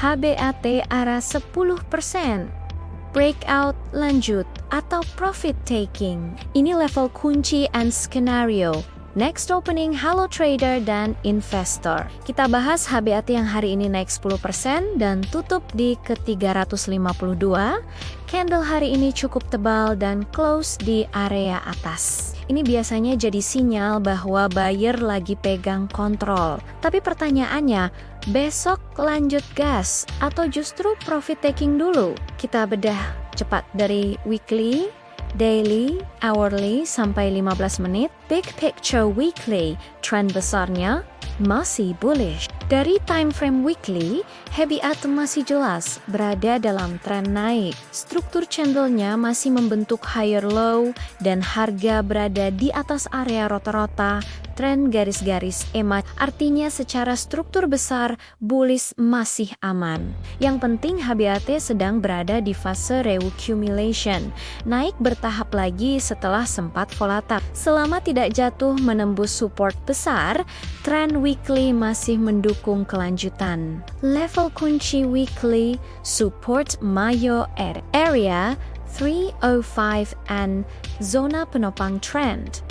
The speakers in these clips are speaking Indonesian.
HBAT arah 10%. Breakout lanjut atau profit taking. Ini level kunci and skenario. Next opening halo trader dan investor. Kita bahas HBAT yang hari ini naik 10% dan tutup di ke 352. Candle hari ini cukup tebal dan close di area atas. Ini biasanya jadi sinyal bahwa buyer lagi pegang kontrol. Tapi pertanyaannya, besok lanjut gas atau justru profit taking dulu? Kita bedah cepat dari weekly, daily, hourly, sampai 15 menit. Big picture weekly, trend besarnya masih bullish. Dari time frame weekly, HBAT masih jelas berada dalam tren naik. Struktur candlenya masih membentuk higher low dan harga berada di atas area rata-rata tren garis-garis EMA. Artinya secara struktur besar bullish masih aman. Yang penting HBAT sedang berada di fase reaccumulation, naik bertahap lagi setelah sempat volatile. Selama tidak jatuh menembus support besar, tren weekly masih mendukung kelanjutan. Level kunci weekly, support Mayo area 305 and zona penopang trend.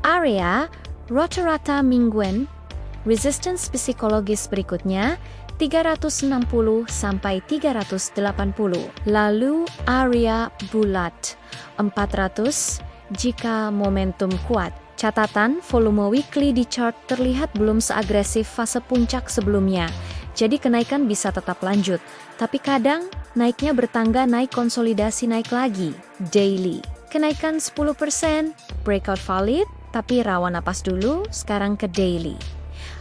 Area rata-rata mingguan, resistance psikologis berikutnya 360 sampai 380. Lalu area bulat 400 jika momentum kuat. Catatan, volume weekly di chart terlihat belum seagresif fase puncak sebelumnya. Jadi kenaikan bisa tetap lanjut. Tapi kadang naiknya bertangga naik konsolidasi naik lagi. Daily. Kenaikan 10%, breakout valid, tapi rawan napas dulu, sekarang ke daily.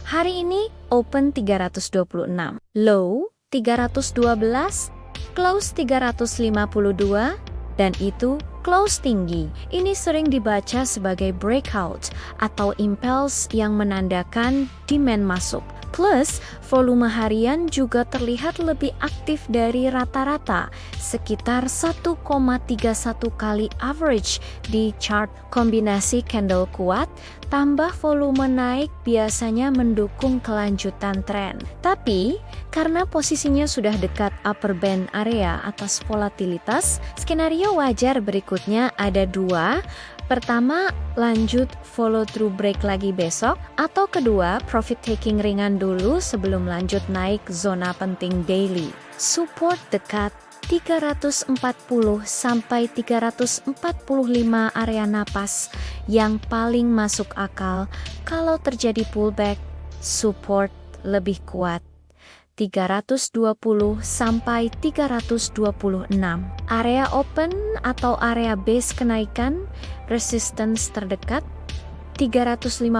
Hari ini open 326, low 312, close 352, dan itu close tinggi. Ini sering dibaca sebagai breakout atau impulse yang menandakan demand masuk. Plus, volume harian juga terlihat lebih aktif dari rata-rata, sekitar 1,31 kali average di chart. Kombinasi candle kuat, tambah volume naik biasanya mendukung kelanjutan tren. Tapi, karena posisinya sudah dekat upper band area atas volatilitas, skenario wajar berikutnya ada dua. Pertama, lanjut follow through break lagi besok, atau kedua, profit taking ringan dulu sebelum lanjut naik zona penting daily. Support dekat 340 sampai 345 area napas yang paling masuk akal. Kalau terjadi pullback, support lebih kuat 320 sampai 326. Area open atau area base kenaikan, resistance terdekat 353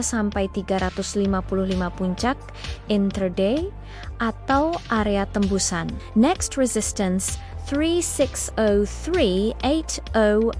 sampai 355 puncak intraday atau area tembusan. Next resistance 360-380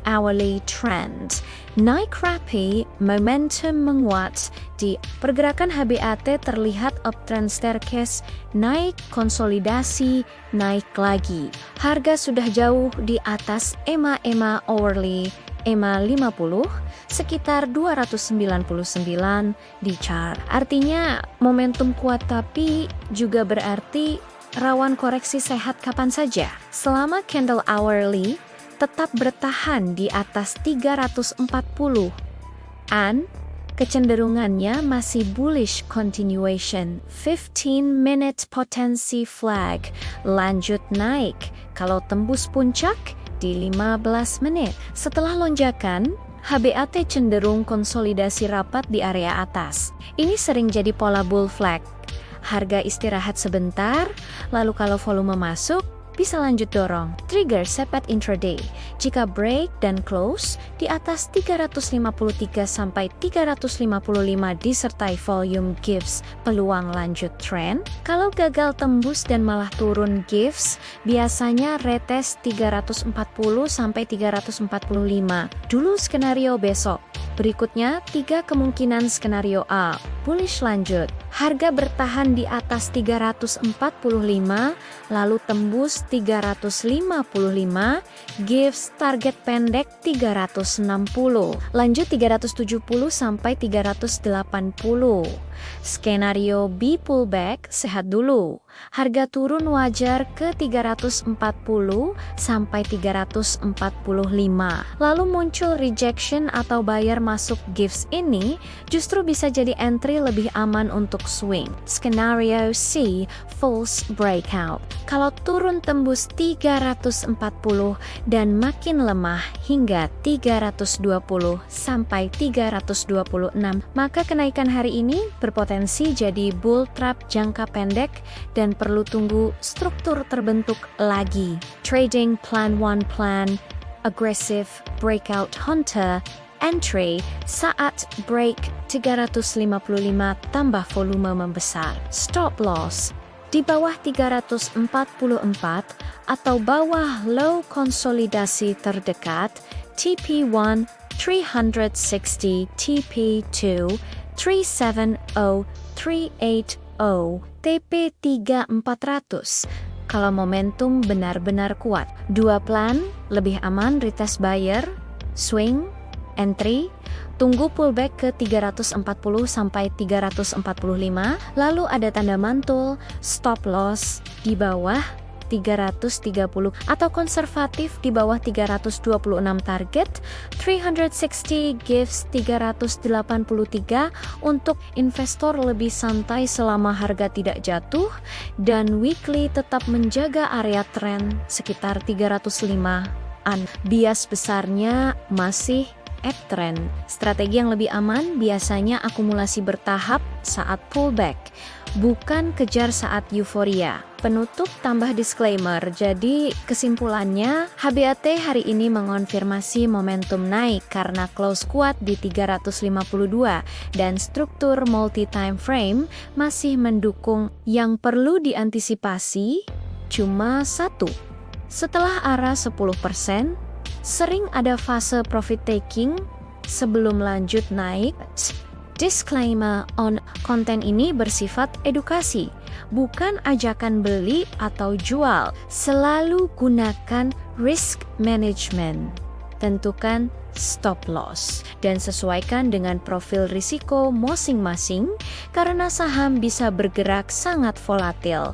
hourly trend. Naik rapi, momentum menguat. Di pergerakan HBAT terlihat uptrend staircase, naik konsolidasi, naik lagi. Harga sudah jauh di atas EMA hourly, EMA 50, sekitar 299 di chart. Artinya momentum kuat tapi juga berarti rawan koreksi sehat kapan saja. Selama candle hourly tetap bertahan di atas 340 and kecenderungannya masih bullish continuation. 15-minute potensi flag lanjut naik kalau tembus puncak di 15 menit. Setelah lonjakan, HBAT cenderung konsolidasi rapat di area atas. Ini sering jadi pola bull flag. Harga istirahat sebentar, lalu kalau volume masuk, bisa lanjut dorong. Trigger sepat intraday. Jika break dan close di atas 353 sampai 355 disertai volume gives peluang lanjut trend. Kalau gagal tembus dan malah turun gives, biasanya retest 340 sampai 345. Dulu skenario besok. Berikutnya 3 kemungkinan skenario A. Bullish lanjut. Harga bertahan di atas 345, lalu tembus 355, gives target pendek 360, lanjut 370 sampai 380. Skenario B pullback sehat dulu. harga turun wajar ke 340 sampai 345. Lalu muncul rejection atau buyer masuk gives ini justru bisa jadi entry lebih aman untuk swing. Skenario C, false breakout. Kalau turun tembus 340 dan makin lemah hingga 320 sampai 326, maka kenaikan hari ini berpotensi jadi bull trap jangka pendek dan perlu tunggu struktur terbentuk lagi. Trading plan 1 plan, aggressive breakout hunter, entry saat break 355 tambah volume membesar. Stop loss di bawah 344 atau bawah low konsolidasi terdekat TP1 360, TP2 370, 380, TP3 400. Kalau momentum benar-benar kuat, dua plan lebih aman retest buyer, swing, entry, tunggu pullback ke 340 sampai 345, lalu ada tanda mantul, stop loss di bawah 330 atau konservatif di bawah 326 target, 360 gives 383 untuk investor lebih santai selama harga tidak jatuh, dan weekly tetap menjaga area tren sekitar 305-an. Bias besarnya masih uptrend. Strategi yang lebih aman biasanya akumulasi bertahap saat pullback, bukan kejar saat euforia. Penutup tambah disclaimer, jadi kesimpulannya HBAT hari ini mengonfirmasi momentum naik karena close kuat di 352 dan struktur multi time frame masih mendukung. Yang perlu diantisipasi cuma satu. Setelah arah 10%, sering ada fase profit taking sebelum lanjut naik. Disclaimer on konten ini bersifat edukasi, bukan ajakan beli atau jual. Selalu gunakan risk management. Tentukan stop loss dan sesuaikan dengan profil risiko masing-masing karena saham bisa bergerak sangat volatil.